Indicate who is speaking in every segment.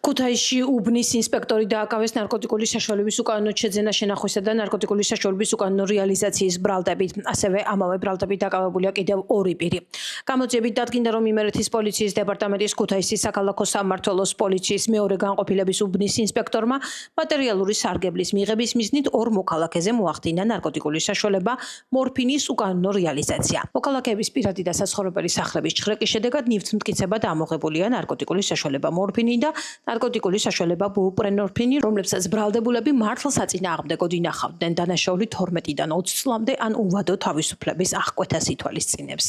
Speaker 1: ქუთაისში უბნის ინსპექტორი დააკავეს ნარკოტიკული საშუალების უკანონო შეძენა შენახვისა და ნარკოტიკული საშუალების უკანონო რეალიზაციის ბრალდებით. ასევე ამავე ბრალდებით დაკავებულია კიდევ ორი პირი. გამოძიებით დადგინდა, რომ იმერეთის პოლიციის დეპარტამენტის ქუთაისის საქალაქო სამმართველოს პოლიციის მეორე განყოფილების უბნის ინსპექტორმა მატერიალური სარგებლის მიღების მიზნით ორ მოქალაქეზე მოახდინა ნარკოტიკული საშუალება მორფინის უკანონო რეალიზაცია. მოქალაქეების პირადი და საცხოვრებელი სახლების ჩხრეკის შედეგად ნივთმტკიცებად ამოღებულია ნარკოტიკული საშუალება მორფინი და ნარკოტიკული საშუალება ბუპრენორფინი, რომლებსაც ბრალდებულები მართლსაწინააღმდეგოდ ინახავდნენ დანაშაული 12-დან 20 წლამდე ან უვადო თავისუფლების აღკვეთას ითვალისწინებს.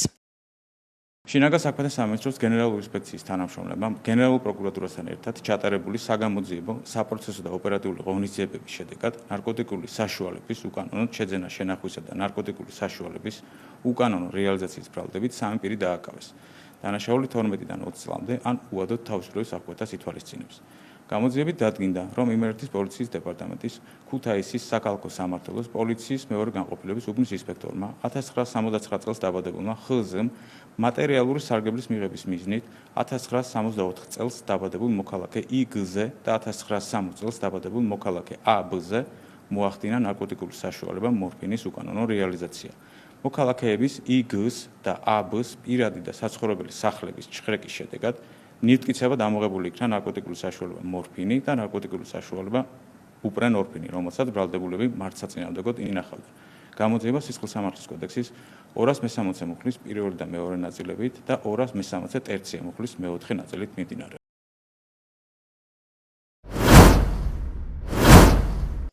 Speaker 2: შინაგან საქმეთა სამინისტროს გენერალური ინსპექციის თანამშრომლებმა გენერალურ პროკურატურასთან ერთად ჩატარებული საგამოძიებო, საპროცესო და ოპერატიული ღონისძიებების შედეგად ნარკოტიკული საშუალების უკანონო შეძენა შენახვისა და ნარკოტიკული საშუალების უკანონო რეალიზაციის ბრალდებით სამი პირი დააკავეს. დანაშაული 12-დან 20 წლამდე ან უვადო თავისუფლების აღკვეთას ითვალისწინებს. გამოძიებით დადგინდა, რომ იმერეთის პოლიციის დეპარტამენტის ქუთაისის საქალაქო სამმართველოს პოლიციის მეორე განყოფილების უბნის ინსპექტორმა 1969 წელს დაბადებულმა ხ.ზ. მატერიალური სარგებლის მიღების მიზნით 1964 წელს დაბადებულ მოქალაქე ი.გ.-ზე და 1960 წელს დაბადებულ მოქალაქე ა.ბ.-ზე მოახდინა ნარკოტიკული საშუალება მორფინის უკანონო რეალიზაცია. მოქალაქეების ი.გ.-ს და ა.ბ.-ს პირადი და საცხოვრებელი სახლების ჩხრეკის შედეგად ნივთმტკიცებად ამოღებული იქნა ნარკოტიკული საშუალება მორფინი და ნარკოტიკული საშუალება ბუპრენორფინი, რომელსაც ბრალდებულები მართლსაწინააღმდეგოდ ინახავდნენ. გამოძიება სისხლსამართლის კოდექსის 260 მუხლის პირველი და მეორე ნაწილებით და 260 ტერცია მუხლის მეოთხე ნაწილით მიმდინარეობს.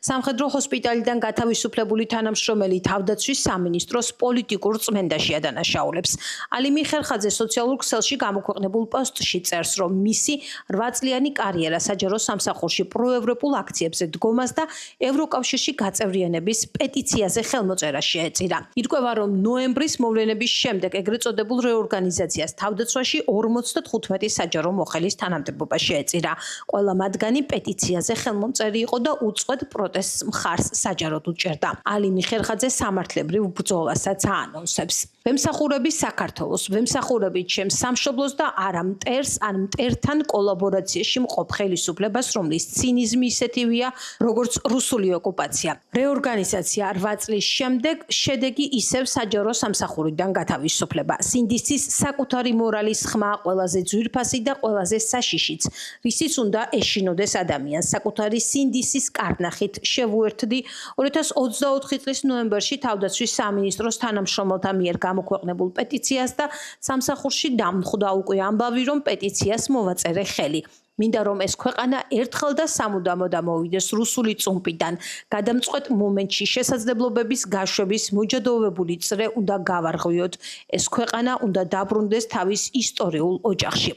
Speaker 1: სამხედრო ჰოსპიტალიდან გათავისუფლებული თანამშრომელი თავდაცვის სამინისტროს პოლიტიკურ წმენდაში ადანაშაულებს. ალიმი ხერხაძე სოციალურ ქსელში გამოქვეყნებულ პოსტში წერს, რომ მისი 8 წლიანი კარიერა საჯარო სამსახურში პროევროპულ აქციებზე დგომას და ევროკავშირში გაწევრიანების პეტიციაზე ხელმოწერას შეეწირა. ირკვევა, რომ ნოემბრის მოვლენების შემდეგ ეგრეთ წოდებულ რეორგანიზაციას თავდაცვაში 55 საჯარო მოხელის თანამდებობა შეეწირა. ყველა მათგანი პეტიციაზე ხელმომწერი იყო და უწყვეტ მხარს საჯაროდ უჭერდა. ალიმი ხერხაძე სამართლებრივ ბრძოლასაც აანონსებს. ვემსახურები საქართველოს, ვემსახურებით ჩემს სამშობლოს და არა მტერს ან მტერთან კოლაბორაციაში მყოფ ხელისუფლებას, რომლის ცინიზმი ისეთივეა, როგორც რუსული ოკუპაცია. რეორგანიზაცია 8 წლის შემდეგ შედეგი ისევ საჯარო სამსახურიდან გათავისუფლება. სინდისის საკუთარი მორალის ხმა ყველაზე ძვირფასი და ყველაზე საშიშიც, რისიც უნდა ეშინოდეს ადამიანს. საკუთარი სინდისის კარნახით შევუერთდი 2024 წლის ნოემბერში თავდაცვის სამინისტროს თანამშრომელთა მიერ გამოქვეყნებულ პეტიციას და სამსახურში დამხვდა უკვე ამბავი, რომ პეტიციას მოვაწერე ხელი. მინდა რომ ეს ქვეყანა ერთხელ და სამუდამოდ ამოვიდეს რუსული წუმპიდან. გადამწყვეტ მომენტში შესაძლებლობების გაშვების მოჯადოვებული წრე უნდა გავარღვიოთ. ეს ქვეყანა უნდა დაბრუნდეს თავის ისტორიულ ოჯახში.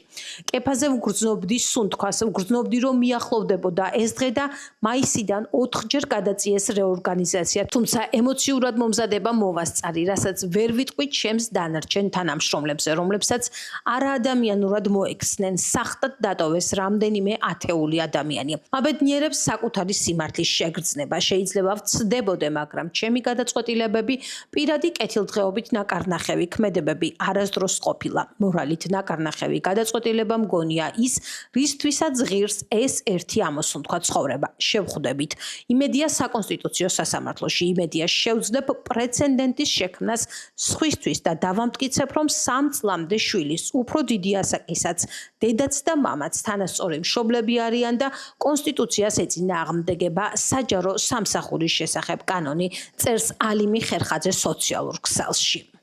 Speaker 1: კეფაზე ვგრძნობდი სუნთქვას, ვგრძნობდი რომ მიახლოვდებოდა ეს დღე და მაისიდან 4-ჯერ გადაწიეს რეორგანიზაცია, თუმცა ემოციურად მომზადება მოვასწარი, რასაც ვერ ვიტყვი ჩემს დანარჩენ თანამშრომლებზე, რომლებსაც არაადამიანურად მოექცნენ, სახტად დატოვეს რამდენიმე ათეული ადამიანი. აბედნიერებს საკუთარი სიმართლის შეგრძნება. შეიძლება ვცდებოდე, მაგრამ ჩემი გადაწყვეტილებები პირადი კეთილდღეობით ნაკარნახევი ქმედებები არასდროს ყოფილა. მორალით ნაკარნახევი გადაწყვეტილება მგონია ის, რისთვისაც ღირს ეს ერთი ამოსუნთქვა ცხოვრება. შევხვდებით. იმედია საკონსტიტუციო სასამართლოში, იმედია შევძლებ პრეცედენტის შექმნას სხვისთვის და დავამტკიცებ, რომ 3 წლამდე შვილის უფრო დიდი ასაკისაც დედაც და მამაც თანასწორი მშობლები არიან და კონსტიტუციას ეწინააღმდეგება საჯარო სამსახურის შესახებ კანონი, წერს ალიმი ხერხაძე სოციალურ ქსელში.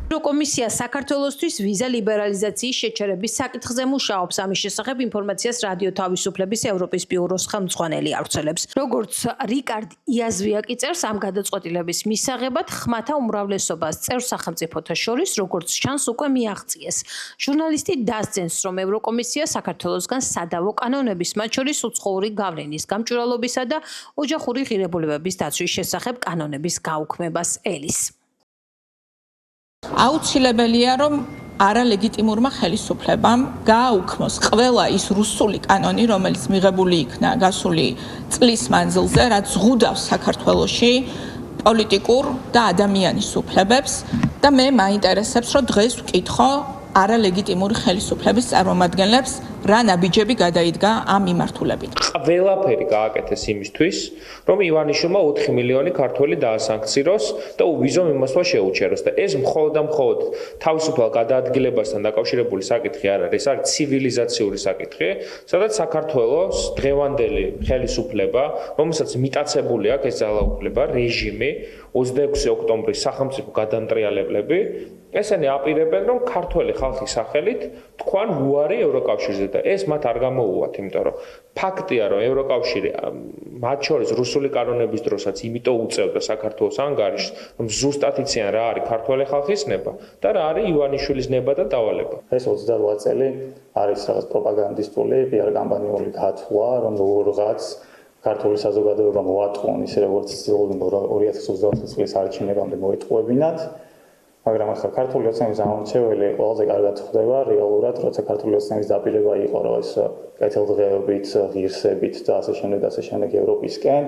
Speaker 1: ევროკომისია საქართველოსთვის ვიზა ლიბერალიზაციის შეჩერების საკითხზე მუშაობს. ამის შესახებ ინფორმაციას რადიო თავისუფლების ევროპის ბიუროს ხელმძღვანელი ავრცელებს. როგორც რიკარდ იაზვიაკი წერს, ამ გადაწყვეტილების მისაღებად ხმათა უმრავლესობას წევრ სახელმწიფოთა შორის, როგორც ჩანს, უკვე მიაღწიეს. ჟურნალისტი დასძენს, რომ ევროკომისია საქართველოსგან სადავო კანონების, მათ შორის უცხოური გავლენის, გამჭვირვალობისა და ოჯახური ღირებულებების დაცვის შესახებ კანონების გაუქმებას ელის.
Speaker 3: აუცილებელია, რომ არალეგიტიმურმა ხელისუფლებამ გააუქმოს ყველა ის რუსული კანონი, რომელიც მიღებული იქნა გასული წლის მანძილზე, რაც ზღუდავს საქართველოში პოლიტიკურ და ადამიანის უფლებებს და მე მაინტერესებს, რომ დღეს ვკითხო არალეგიტიმური ხელისუფლების წარმომადგენლებს რა ნაბიჯები გადაიდგა ამ მიმართულებით.
Speaker 4: ყველაფერი გააკეთეს იმისთვის, რომ ივანიშვილმა 4 მილიონი ქართველი დაასანქციროს და უვიზო მიმოსვლა შეუჩეროს და ეს მხოლოდ და მხოლოდ თავისუფალ გადაადგილებასთან დაკავშირებული საკითხი არ არის, ეს არის ცივილიზაციური საკითხი, სადაც საქართველოს დღევანდელი ხელისუფლება, რომელსაც მიტაცებული აქვს ეს ძალაუფლება, რეჟიმი 26 ოქტომბრის სახელმწიფო გადამტრიალებლები ესენი აპირებენ, რომ ქართველი ხალხის სახელით თქვან უარი ევროკავშირზე და ეს მათ არ გამოუვათ, იმიტომ რომ ფაქტია, რომ ევროკავშირი მათ შორის რუსული კანონების დროსაც იმიტომ უწევდა საქართველოს ანგარიშს, რომ ზუსტად იციან რა არის ქართველი ხალხის ნება და რა არის ივანიშვილის ნება და დავალება.
Speaker 5: ეს 28 წელი არის რაღაც პროპაგანდისტული PR კამპანიული გათვლა, რომ როგორღაც ქართული საზოგადოება მოატყუონ ისე როგორც ცდილობდნენ 2028 წლის არჩევნებამდე მოეტყუებინათ. მაგრამ ახლა ქართული ოცნების ამორჩეველი ყველაზე კარგად ხდება რეალურად, როცა ქართული ოცნების დაპირება იყო, რომ ეს კეთილდღეობით, ღირსებით და ასე შემდეგ ევროპისკენ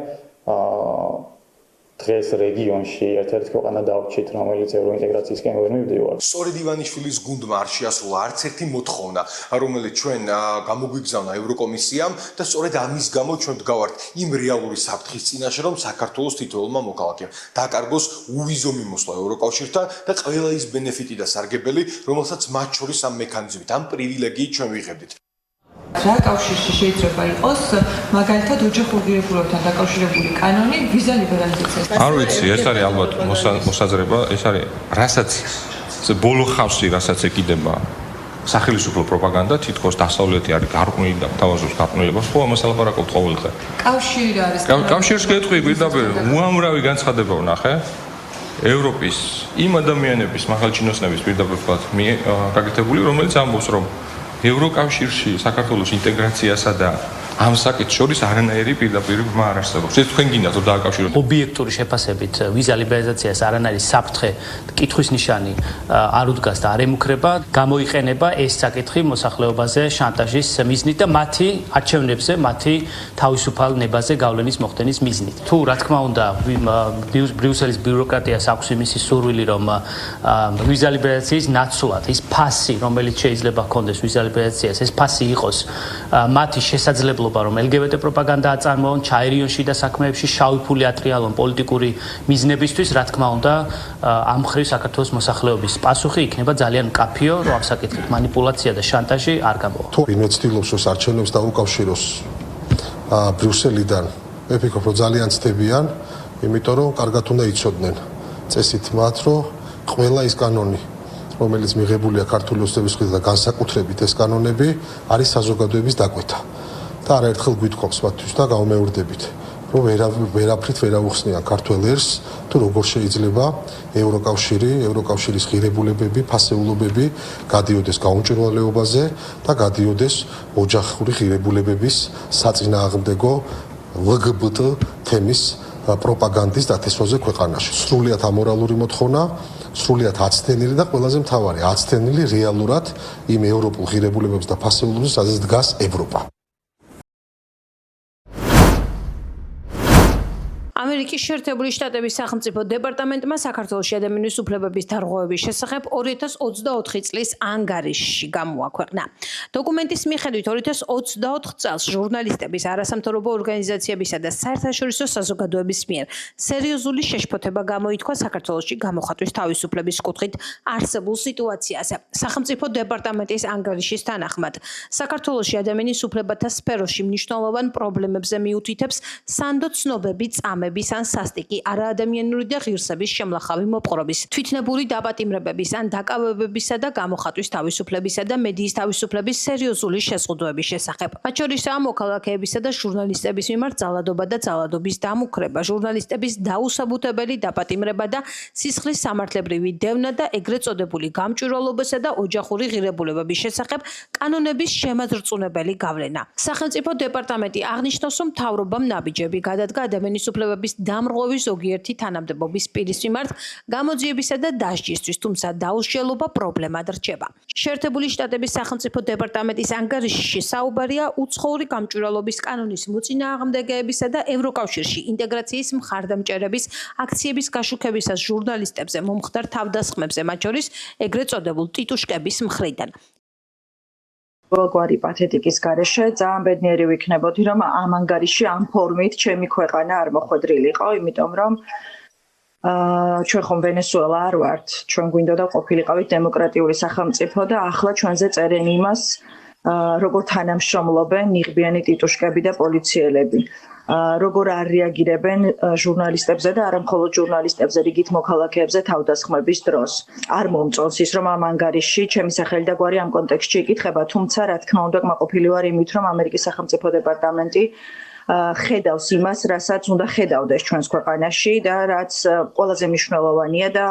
Speaker 5: დღეს რეგიონში ერთ-ერთი ქვეყანა დავრჩით, რომელიც ევროინტეგრაციისკენ ვერ მივდივარ.
Speaker 6: სწორედ ივანიშვილის გუნდმა არ შეასრულა არც ერთი მოთხოვნა, რომელიც ჩვენ გამოგვიგზავნა ევროკომისიამ და სწორედ ამის გამო ჩვენ ვდგავართ იმ რეალური საფრთხის წინაშე, რომ საქართველოს თითოეულმა მოქალაქემ დაკარგოს უვიზო მიმოსვლა ევროკავშირთან და ყველა ის ბენეფიტი და სარგებელი, რომელსაც მათ შორის ამ მექანიზმით, ამ პრივილეგიით ჩვენ ვიღებდით.
Speaker 3: რა კავშირში შეიძლება იყოს მაგალითად ოჯახურ ღირებულებებთან დაკავშირებული კანონი ვიზა ლიბერალიზაციას.
Speaker 7: არ ვიცი, ეს არის ალბათ მოსაზრება, ეს არის რასაც ბოლო ხავსი, რასაც ეკიდება სახელმწიფო პროპაგანდა, თითქოს დასავლეთი არის გარყვნილი და თავაზობს გარყვნილებას, ხო ამას ალაპარაკობთ ყოველდღე.
Speaker 3: კავშირი რა არის?
Speaker 7: კავშირს გეტყვი პირდაპირ, უამრავი განცხადება ვნახე. ევროპის იმ ადამიანების, მაღალჩინოსნების პირდაპირ ვთქვათ, გაკეთებული, რომელიც ამბობს, რომ ევროკავშირში საქართველოს ინტეგრაციასა და ამ საკითხს შორის არანაირი პირდაპირ ბრმა არ არსებობს. ეს თქვენ გინდათ რომ დააკავშიროთ.
Speaker 8: ობიექტური შეფასებით ვიზა ლიბერალიზაციას არანაირი საფრთხე, კითხვის ნიშანი არ უდგას და არ ემუქრება, გამოიყენება ეს საკითხი მოსახლეობაზე შანტაჟის მიზნით და მათი არჩევნებზე, მათი თავისუფალ ნებაზე გავლენის მოხდენის მიზნით. თუ რა თქმა უნდა ბრიუსელის ბიუროკრატიას აქვს იმისი სურვილი, რომ ვიზა ლიბერალიზაციის ნაცვლად ის ფასი, რომელიც შეიძლება ჰქონდეს ვიზა ლიბერალიზაციას, ეს ფასი იყოს მათი შესაძლებლობა რომ LGBT პროპაგანდა აწარმოონ ჩაერიონში და საქმეებში შავი ფული ატრიალონ პოლიტიკური მიზნებისთვის, რა თქმა უნდა, ამ ხრივ საქართველოს მოსახლეობის პასუხი იქნება ძალიან მკაფიო, რომ ამ საკითხით манипуляცია და შანტაჟი არ გამოვა.
Speaker 9: თუ ვინმე ცდილობს რომ არჩევნებს დაუკავშიროს ბრიუსელიდან, მე ვფიქრობ, რომ ძალიან ცდებიან, იმიტომ რომ კარგად უნდა იცოდნენ წესით მათ, რომ ყველა ის კანონი რომელიც მიღებულია ქართული ოცნების მხრიდან და განსაკუთრებით ეს კანონები არის საზოგადოების დაკვეთა. და არაერთხელ გვითხოვს მათთვის და გავმეორდებით, რომ ვერაფრით ვერ აუხსნიან ქართველ ერს, თუ როგორ შეიძლება ევროკავშირის ღირებულებები, ფასეულობები გადიოდეს გაუმჭირვალეობაზე და გადიოდეს ოჯახური ღირებულებების საწინააღმდეგო LGBT თემის პროპაგანდის დათესვაზე ქვეყანაში. სრულიად ამორალური მოთხოვნა, სრულიად აცდენილი და ყველაზე მთავარი, აცდენილი რეალურად იმ ევროპულ ღირებულებებს და ფასეულობებს, სადაც დგას ევროპა.
Speaker 1: ამერიკის შეერთებული შტატების სახელმწიფო დეპარტამენტმა საქართველოში ადამიანის უფლებების დარღვევების შესახებ 2024 წლის ანგარიში გამოაქვეყნა. დოკუმენტის მიხედვით 2024 წელს ჟურნალისტების, არასამთავრობო ორგანიზაციებისა და საერთაშორისო საზოგადოების მიერ სერიოზული შეშფოთება გამოითქვა საქართველოში გამოხატვის თავისუფლების კუთხით არსებულ სიტუაციაზე. სახელმწიფო დეპარტამენტის ანგარიშის თანახმად, საქართველოში ადამიანის უფლებათა სფეროში მნიშვნელოვან პრობლემებზე მიუთითებს სანდო ცნობები, წამები ან სასტიკი არაადამიანური და ღირსების შემლახავი მოპყრობის, თვითნებური დაპატიმრებების ან დაკავებებისა და გამოხატვის თავისუფლებისა და მედიის თავისუფლების სერიოზული შეზღუდვების შესახებ. მათ შორისაა მოქალაქეებისა და ჟურნალისტების მიმართ ძალადობა და ძალადობის დამუქრება, ჟურნალისტების დაუსაბუთებელი დაპატიმრება და სისხლის სამართლებრივი დევნა და ეგრეთ წოდებული გამჭვირვალობისა და ოჯახური ღირებულებების შესახებ კანონების შემაძრწუნებელი გავლენა. სახელმწიფო დეპარტამენტი აღნიშნავს, რომ მთავრობამ ნაბიჯები გადადგა ადამიანის უფლებების ხელისუფლების დამრღვევი ზოგიერთი თანამდებობის პირის მიმართ გამოძიებისა და დასჯისთვის, თუმცა დაუსჯელობა პრობლემად რჩება. შეერთებული შტატების სახელმწიფო დეპარტამენტის ანგარიშში საუბარია უცხოური გამჭვირვალობის კანონის მოწინააღმდეგეებისა და ევროკავშირში ინტეგრაციის მხარდამჭერების აქციების გაშუქებისას ჟურნალისტებზე მომხდარ თავდასხმებზე, მათ შორის ეგრეთ წოდებულ ტიტუშკების მხრიდან.
Speaker 10: Ყველგვარი პათეტიკის გარეშე ძალიან ბედნიერი ვიქნებოდი, რომ ამ ანგარიში ამ ფორმით ჩემი ქვეყანა არ მოხვედრილიყო, იმიტომ რომ ჩვენ ხომ ვენესუელა არ ვართ, ჩვენ გვინდოდა ყოფილიყავით დემოკრატიული სახელმწიფო და ახლა ჩვენზე წერენ იმას, როგორ თანამშრომლობენ ნიღბიანი ტიტუშკები და პოლიციელები. როგორ არ რეაგირებენ ჟურნალისტებზე და არა მხოლოდ ჟურნალისტებზე, რიგით მოქალაქეებზე თავდასხმების დროს. არ მომწონს ის, რომ ამ ანგარიში ჩემი სახელი და გვარი ამ კონტექსტში იკითხება, თუმცა რა თქმა უნდა კმაყოფილი ვარ იმით, რომ ამერიკის სახელმწიფო დეპარტამენტი ხედავს იმას, რასაც უნდა ხედავდეს ჩვენს ქვეყანაში და რაც ყველაზე მნიშვნელოვანია და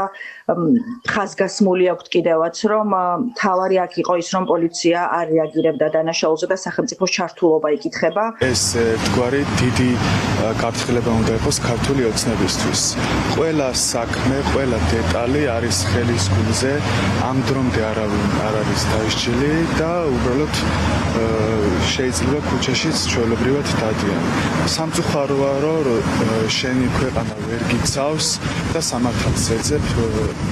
Speaker 10: ხაზგასმული აქვთ კიდევაც, რომ თავარი აქ იყო ის, რომ პოლიცია არ რეაგირებდა დანაშაულზე და სახელმწიფოს ჩართულობა იკითხება.
Speaker 11: ეს ერთგვარი დიდი გაფრთხილება უნდა იყოს ქართული ოცნებისთვის. ყველა საქმე, ყველა დეტალი არის ხელის გულზე, ამ დრომდე არავინ არ არის დაისჯილი და უბრალოდ შეიძლება ქუჩაშიც ჩვეულებრივად დადიან. სამწუხაროა, რომ შენი ქვეყანა ვერ გიცავს და სამართალს ეძებ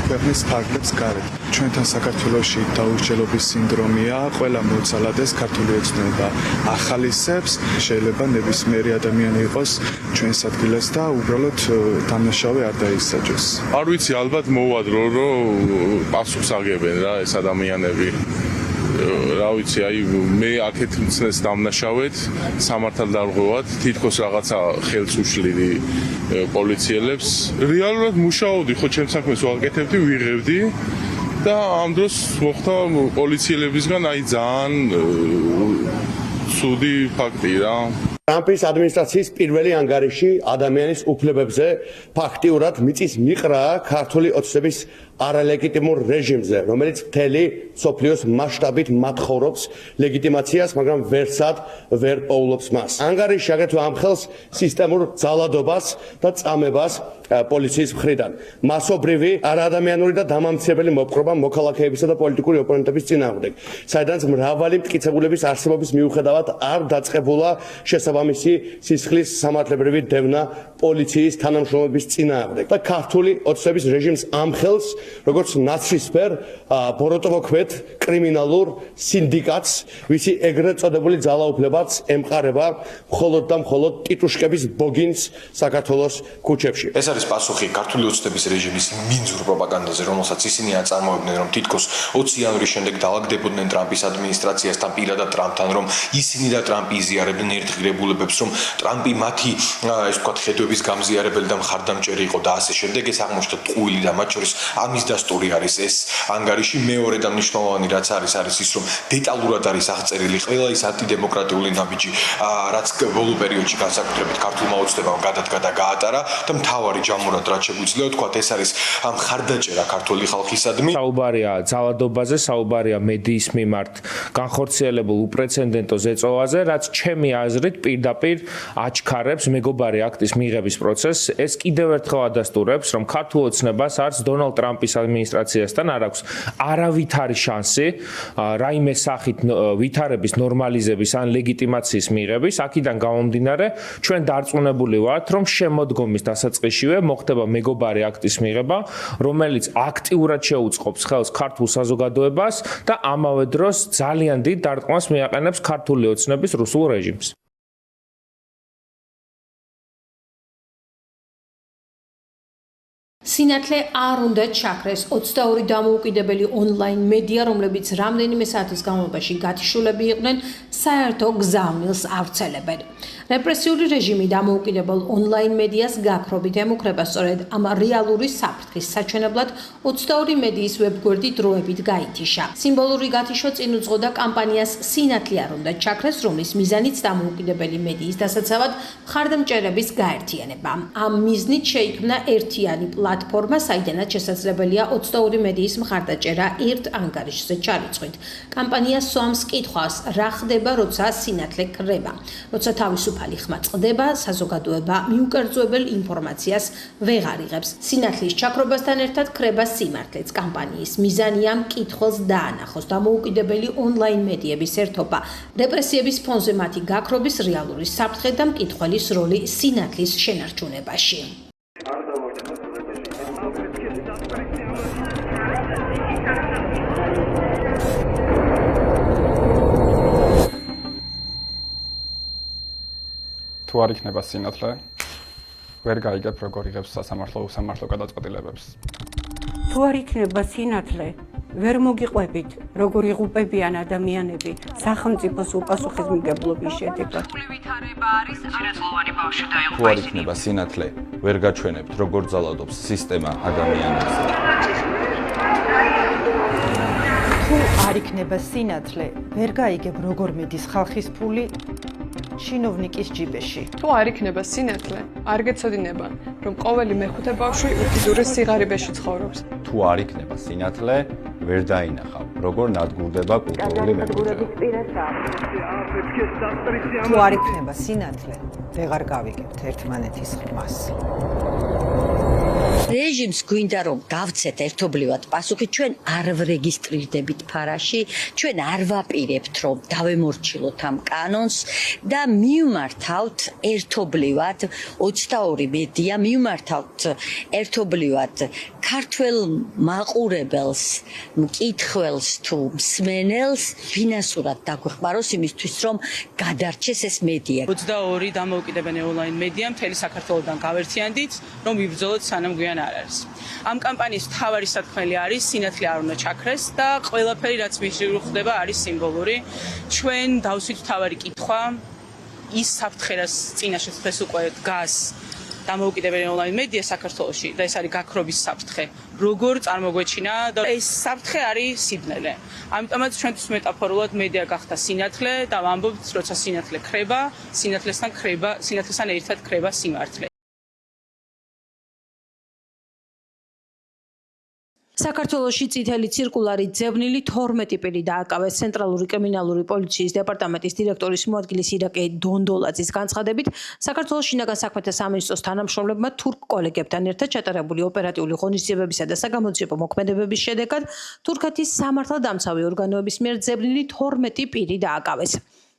Speaker 11: ქვეყნის ფარგლებს გარეთ. ჩვენთან საქართველოში დაუსჯელობის სინდრომია, ყველა მოძალადეს ქართული ოცნება ახალისებს, შეიძლება ნებისმიერი ადამიანი იყოს ჩვენს ადგილას და უბრალოდ დამნაშავე არ დაისაჯოს.
Speaker 7: არ ვიცი, ალბათ მოვადრო, რომ პასუხს აგებენ რა ეს ადამიანები. რა ვიცი, აი მე აქეთ მცნეს დამნაშავედ, სამართალდამღვრად, თითქოს რაღაცა ხელს უშლიდი პოლიციელებს. რეალურად მუშაობდი, ხო ჩემს საქმეს ვაკეთებდი, ვიღებდი და ამ დროს მოხდა პოლიციელებისგან აი ძალიან ცუდი ფაქტი რა.
Speaker 12: ტრამპის ადმინისტრაციის პირველი ანგარიში ადამიანის უფლებებზე ფაქტიურად მიწის მიყრაა ქართული ოცნების არალეგიტიმურ რეჟიმზე, რომელიც მთელი სოფლიოს მასშტაბით მათხოვრობს ლეგიტიმაციას, მაგრამ ვერსად ვერ პოულობს მას. ანგარიში აგრეთვე ამხელს სისტემურ ძალადობას და წამებას პოლიციის მხრიდან. მასობრივი არაადამიანური და დამამცირებელი მოპყრობა მოქალაქეებისა და პოლიტიკური ოპონენტების წინააღმდეგ, საიდანაც მრავალი მტკიცებულების არსებობის მიუხედავად არ დაწყებულა შესაბამისი სისხლის სამართლებრივი დევნა პოლიციის თანამშრომლების წინააღმდეგ და ქართული ოცნების რეჟიმს ამხელს როგორც ნაცრისფერ ბოროტმოქმედ კრიმინალურ სინდიკატს, ვისი ეგრეთ წოდებული ძალაუფლებაც ემყარება მხოლოდ და მხოლოდ ტიტუშკების ბოგინს საქართველოს ქუჩებში.
Speaker 6: ეს არის პასუხი ქართული ოცნების რეჟიმის მინძურ პროპაგანდაზე, რომელსაც ისინი აწარმოებდნენ, რომ თითქოს 20 იანვრის შემდეგ დაალაგდებოდნენ ტრამპის ადმინისტრაციასთან, პირადად ტრამპთან, რომ ისინი და ტრამპი იზიარებდნენ ერთ ღირებულებებს, რომ ტრამპი მათი ეს ვთქვათ ხედვების გამზიარებელი და მხარდამჭერი იყო და ასე შემდეგ. ეს აღმოჩნდა ტყუილი და მათ შორის ამის დასტური არის ეს ანგარიში. მეორე და მნიშვნელოვანი რაც არის ის, რომ დეტალურად არის აღწერილი ყველა ის ანტიდემოკრატიული ნაბიჯი, რაც ბოლო პერიოდში განსაკუთრებით ქართულმა ოცნებამ გადადგა და გაატარა და მთავარი ჯამურად რაც შეგვიძლია ვთქვათ, ეს არის მხარდაჭერა ქართული ხალხისადმი.
Speaker 4: საუბარია ძალადობაზე, საუბარია მედიის მიმართ განხორციელებულ უპრეცედენტო ზეწოლაზე, რაც ჩემი აზრით პირდაპირ აჩქარებს მეგობარი აქტის მიღების პროცესს. ეს კიდევ ერთხელ ადასტურებს, რომ ქართულ ოცნებას არც დონალდ ტრამპის ადმინისტრაციასთან არ აქვს არავითარი შანსი რაიმე სახით ვითარების ნორმალიზების ან ლეგიტიმაციის მიღების. აქედან გამომდინარე, ჩვენ დარწმუნებული ვართ, რომ შემოდგომის დასაწყისშივე მოხდება მეგობარი აქტის მიღება, რომელიც აქტიურად შეუწყობს ხელს ქართულ საზოგადოებას და ამავე დროს ძალიან დიდ დარტყმას მიაყენებს ქართული ოცნების რუსულ რეჟიმს.
Speaker 1: სინათლე არ უნდა ჩაქრეს 22 დამოუკიდებელი ონლაინ მედია, რომლებიც რამდენიმე საათის განმავლობაში გათიშულები იყვნენ, საერთო გზავნილს ავრცელებენ. რეპრესიული რეჟიმი დამოუკიდებელ ონლაინ მედიას გაქრობით ემუქრება სწორედ ამ რეალური საფრთხის საჩვენებლად 22 მედიის ვებგვერდი დროებით გაითიშა. სიმბოლური გათიშვა წინ უძღოდა კამპანიას სინათლე არ უნდა ჩაქრეს, რომლის მიზანიც დამოუკიდებელი მედიის დასაცავად მხარდამჭერების გაერთიანება. ამ მიზნით შეიქმნა ერთიანი პლატფორმა პლატფორმა, საიდანაც შესაძლებელია 22 მედიის მხარდაჭერა ერთ ანგარიშზე ჩარიცხვით. კამპანია სვამს კითხვას, რა ხდება, როცა სინათლე ქრება. როცა თავისუფალი ხმა წყდება, საზოგადოება მიუკერძოებელ ინფორმაციას ვეღარ იღებს. სინათლის ჩაქრობასთან ერთად ქრება სიმართლეც. კამპანიის მიზანია მკითხველს დაანახოს დამოუკიდებელი ონლაინ მედიების ერთობა, რეპრესიების ფონზე მათი გაქრობის რეალური საფრთხე და მკითხველის როლი სინათლის შენარჩუნებაში.
Speaker 13: თუ არ იქნება სინათლე, ვერ გაიგებ როგორ იღებს სასამართლო გადაწყვეტილებებს.
Speaker 14: თუ არ იქნება სინათლე, ვერ მოგიყვებით, როგორ იღუპებიან ადამიანები სახელმწიფოს უპასუხისმგებლობის შედეგად.
Speaker 15: თუ არ იქნება სინათლე, ვერ გაჩვენებთ, როგორ ძალადობს სისტემა ადამიანებს.
Speaker 16: თუ არ იქნება სინათლე, ვერ გაიგებ, როგორ მიდის ხალხის ფული ჩინოვნიკის ჯიბეში.
Speaker 17: თუ არ იქნება სინათლე, არ გეცოდინება, რომ ყოველი მეხუთე ბავშვი უკიდურეს სიღარიბეში ცხოვრობს.
Speaker 15: თუ არ იქნება სინათლე, ვერ დაინახავ, როგორ ნადგურდება კულტურული მემკვიდრეობა.
Speaker 16: თუ არ იქნება სინათლე, ვეღარ გავიგებთ ერთმანეთის ხმას.
Speaker 18: რეჟიმს გვინდა რომ გავცეთ ერთობლივად პასუხი, ჩვენ არ ვრეგისტრირდებით ფარაში, ჩვენ არ ვაპირებთ რომ დავემორჩილოთ ამ კანონს და მივმართავთ ერთობლივად 22 მედია, მივმართავთ ერთობლივად ქართველ მაყურებელს, მკითხველს თუ მსმენელს ფინანსურად დაგვეხმაროს იმისთვის რომ გადარჩეს ეს მედია.
Speaker 19: 22 დამოუკიდებელი ონლაინ მედია მთელი საქართველოდან გავერთიანდით, რომ ვიბრძოლოთ სანამ გვიან არ არის. ამ კამპანიის მთავარი სათქმელი არის სინათლე არ უნდა ჩაქრეს და ყველაფერი რაც მისრიგულ ხდება არის სიმბოლური. ჩვენ დავსვით მთავარი კითხვა ის საფრთხე რაც წინაშე დღეს უკვე დგას დამოუკიდებელი ონლაინ მედია საქართველოში და ეს არის გაქრობის საფრთხე. როგორ წარმოგვეჩინა და ეს საფრთხე არის სიბნელე. ამიტომაც ჩვენთვის მეტაფორულად მედია გახდა სინათლე და ვამბობთ როცა სინათლე ქრება, სინათლესთან ერთად ქრება სიმართლე.
Speaker 1: საქართველოში წითელი ცირკულარი ძებნილი 12 პირი დააკავეს. ცენტრალური კრიმინალური პოლიციის დეპარტამენტის დირექტორის მოადგილის ირაკე დონდოლაძის განცხადებით, საქართველოს შინაგან საქმეთა სამინისტროს თანამშრომლებმა თურქ კოლეგებთან ერთად ჩატარებული ოპერატიული ღონისძიებებისა და საგამოძიებო მოქმედებების შედეგად თურქეთის სამართალდამცავი ორგანოების მიერ ძებნილი 12 პირი დააკავეს.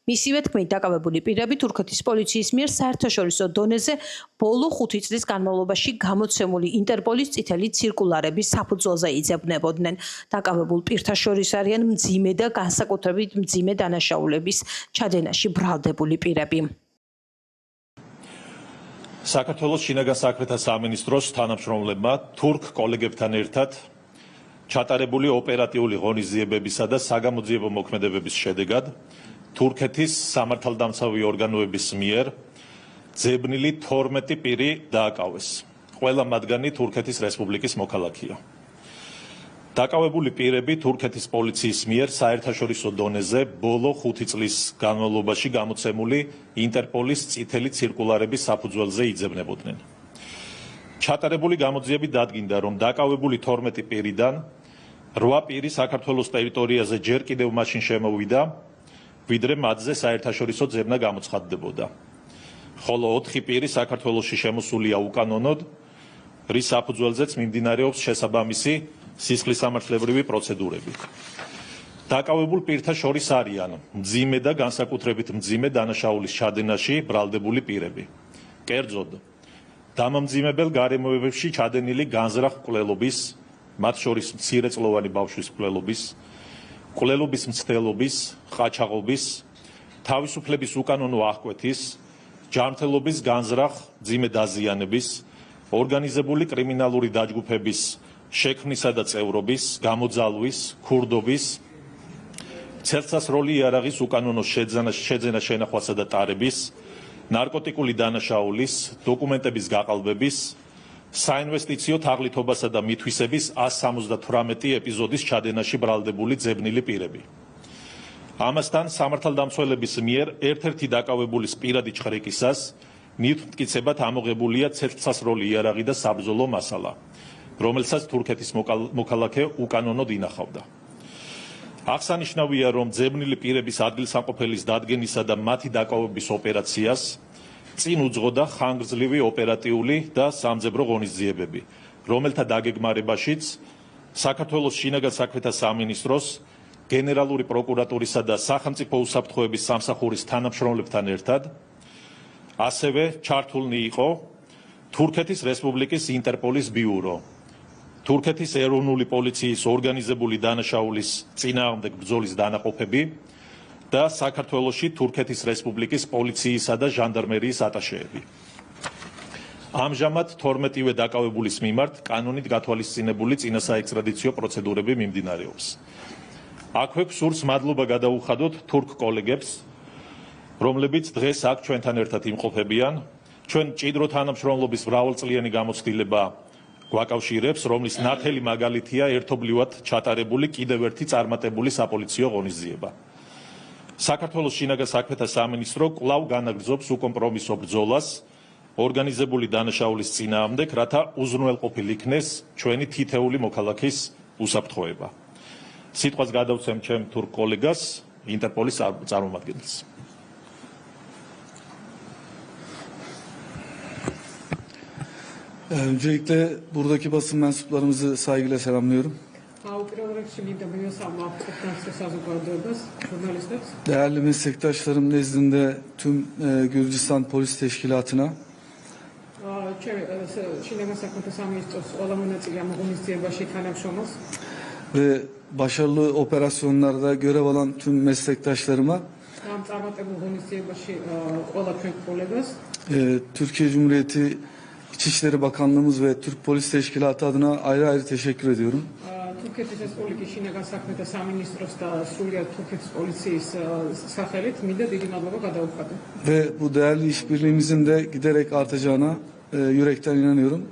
Speaker 1: მისივე თქმით, დაკავებული პირები თურქეთის პოლიციის მიერ საერთაშორისო დონეზე ბოლო 5 წლის განმავლობაში გამოცემული ინტერპოლის წითელი ცირკულარების საფუძველზე იძებნებოდნენ. დაკავებულ პირთა შორის არიან მძიმე და განსაკუთრებით მძიმე დანაშაულების ჩადენაში ბრალდებული პირები.
Speaker 20: საქართველოს შინაგან საქმეთა სამინისტროს თანამშრომლებმა თურქ კოლეგებთან ერთად ჩატარებული ოპერატიული ღონისძიებებისა და საგამოძიებო მოქმედებების შედეგად თურქეთის სამართალდამცავი ორგანოების მიერ ძებნილი 12 პირი დააკავეს. ყველა მათგანი თურქეთის რესპუბლიკის მოქალაქეა. დაკავებული პირები თურქეთის პოლიციის მიერ საერთაშორისო დონეზე ბოლო 5 წლის განმავლობაში გამოცემული ინტერპოლის წითელი ცირკულარების საფუძველზე იძებნებოდნენ. ჩატარებული გამოძიებით დადგინდა, რომ დაკავებული 12 პირიდან 8 პირი საქართველოს ტერიტორიაზე ჯერ კიდევ მაშინ შემოვიდა, ვიდრე მათზე საერთაშორისო ძებნა გამოცხადდებოდა. ხოლო 4 პირი საქართველოში შემოსულია უკანონოდ, რის საფუძველზეც მიმდინარეობს შესაბამისი სისხლისამართლებრივი პროცედურები. დაკავებულ პირთა შორის არიან მძიმე და განსაკუთრებით მძიმე დანაშაულის ჩადენაში ბრალდებული პირები. კერძოდ, დამამძიმებელ გარემოებებში ჩადენილი განზრახ მკვლელობის, მათ შორის მცირეწლოვანი ბავშვის მკვლელობის, მკვლელობის მცდელობის, ყაჩაღობის, თავისუფლების უკანონო აღკვეთის, ჯანმრთელობის განზრახ მძიმე დაზიანების, ორგანიზებული კრიმინალური დაჯგუფების შექმნისა და წევრობის, გამოძალვის, ქურდობის, ცელსასროლი იარაღის უკანონო შეძენა შენახვასა და ტარების, ნარკოტიკული დანაშაულის, დოკუმენტების გაყალბების, საინვესტიციო თაღლითობასა და მითვისების 178 ეპიზოდის ჩადენაში ბრალდებული ძებნილი პირები. ამასთან სამართალდამცველების მიერ ერთ-ერთი დაკავებულის პირადი ჩხრეკისას ნივთმტკიცებად ამოღებულია ცეცხლსასროლი იარაღი და საბრძოლო მასალა. რომელსაც თურქეთის მოქალაქე უკანონოდ ინახავდა. აღსანიშნავია, რომ ძებნილი პირების ადგილსამყოფელის დადგენისა და მათი დაკავების ოპერაციას წინ უძღოდა ხანგრძლივი ოპერატიული და სამძებრო ღონისძიებები, რომელთა დაგეგმარებაშიც საქართველოს შინაგან საქმეთა სამინისტროს, გენერალური პროკურატურისა და სახელმწიფო უსაფრთხოების სამსახურის თანამშრომლებთან ერთად ასევე ჩართულნი იყო თურქეთის რესპუბლიკის ინტერპოლის ბიურო, თურქეთის ეროვნული პოლიციის ორგანიზებული დანაშაულის წინააღმდეგ ბრძოლის დანაყოფები და საქართველოში თურქეთის რესპუბლიკის პოლიციისა და ჟანდარმერიის ატაშეები. ამჟამად 12-ვე დაკავებულის მიმართ კანონით გათვალისწინებული წინასაექსტრადიციო პროცედურები მიმდინარეობს. აქვე გსურს მადლობა გადაუხადოთ თურქ კოლეგებს, რომლებიც დღეს აქ ჩვენთან ერთად იმყოფებიან. ჩვენ მჭიდრო თანამშრომლობის მრავალწლიანი გამოცდილება გვაკავშირებს, რომლის ნათელი მაგალითია ერთობლივად ჩატარებული კიდევ ერთი წარმატებული საპოლიციო ღონისძიება. საქართველოს შინაგან საქმეთა სამინისტრო კვლავ განაგრძობს უკომპრომისო ბრძოლას ორგანიზებული დანაშაულის წინააღმდეგ, რათა უზრუნველყოფილ იქნეს ჩვენი თითეული მოქალაქის უსაფრთხოება. სიტყვას გადავცემ ჩემ თურქ კოლეგას, ინტერპოლის წარმომადგენელს.
Speaker 11: Öncelikle buradaki basın mensuplarımızı saygıyla selamlıyorum. Değerli meslektaşlarım nezdinde tüm Gürcistan Polis Teşkilatı'na ve başarılı operasyonlarda görev alan tüm meslektaşlarıma Türkiye Cumhuriyeti İçişleri Bakanlığımız ve Türk Polis Teşkilatı adına ayrı ayrı teşekkür ediyorum. Ve bu değerli işbirliğimizin de giderek artacağına yürekten inanıyorum.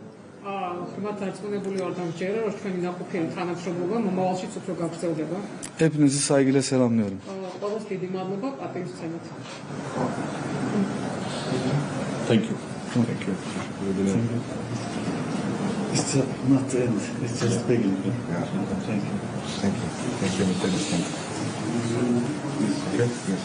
Speaker 11: Hepinizi saygıyla selamlıyorum.
Speaker 20: Thank you.
Speaker 11: Thank you. It's not the end. It's just beginning. Yeah. Thank you.
Speaker 6: Thank you. Thank you, Mr. President. Yes, yes.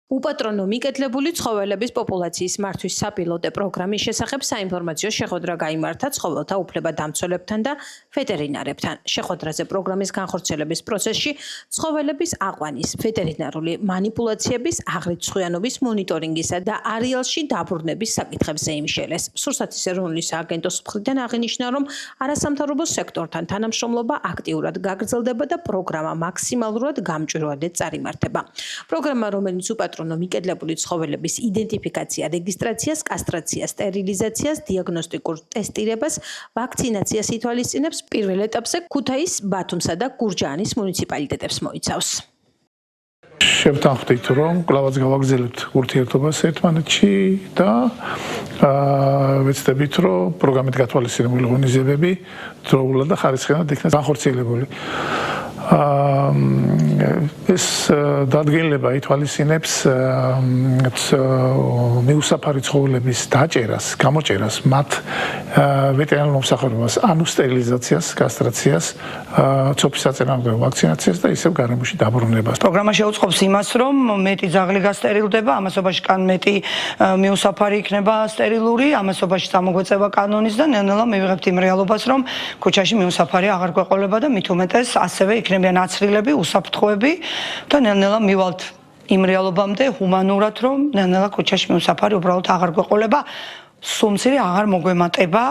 Speaker 1: უპატრონო მიკეთლებული ცხოველების პოპულაციის მართვის საპილოტე პროგრამის შესახებ საინფორმაციო შეხვედრა გაიმართა ცხოველთა უფლებადამცველებთან და ვეტერინარებთან. შეხვედრაზე პროგრამის განხორციელების პროცესში ცხოველების აყვანის, ვეტერინარული манипуляციების, აღრიცხვიანობის მონიტორინგისა და არეალში დაბრუნების საკითხებზე იმშელეს. სურსათის ეროვნული სააგენტოს მხრიდან აღინიშნა, რომ არასამთავრობო სექტორთან თანამშრომლობა აქტიურად გაგრძელდება და პროგრამა მაქსიმალურად გამჭვირვალედ წარიმართება. პროგრამა, რომელიც უპატრონო მიკედლებული ცხოველების იდენტიფიკაცია, რეგისტრაციას, კასტრაციას, სტერილიზაციას, დიაგნოსტიკურ ტესტირებას, ვაქცინაციას ითვალისწინებს პირველ ეტაპზე ქუთაის, ბათუმსა და გურჯაანის მუნიციპალიტეტებს მოიცავს.
Speaker 21: შევთანხმდით, რომ კვლავაც გავაგრძელებთ ურთიერთობას ერთმანეთში და ვეცდებით, რომ პროგრამით გათვალისწინებული ღონისძიებები დროულად და ხარისხიანად იქნას განხორციელებული. ეს დადგენილება ითვალისწინებს მიუსაფარი ცხოველების დაჭერას, გამოჭერას, მათ ვეტერინარულ მომსახურებას, ანუ სტერილიზაციას, კასტრაციას, ცოფის საწინააღმდეგო ვაქცინაციას და ისევ გარემოში დაბრუნებას.
Speaker 22: პროგრამა შეუწყობს იმას, რომ მეტი ძაღლი გასტერილდება, ამასობაში კან მეტი მიუსაფარი იქნება სტერილური, ამასობაში გამოგვეწევა კანონის და ნელ-ნელა მივიღებთ იმ რეალობას, რომ ქუჩაში მიუსაფარი აღარ გვეყოლება და მით უმეტეს ასევე იქნებიან აცრილები, უსაფრთხოები და ნელ-ნელა მივალთ იმ რეალობამდე ჰუმანურად, რომ ნელ-ნელა ქუჩაში მიუსაფარი უბრალოდ აღარ გვეყოლება, სუმცირე აღარ მოგვემატება.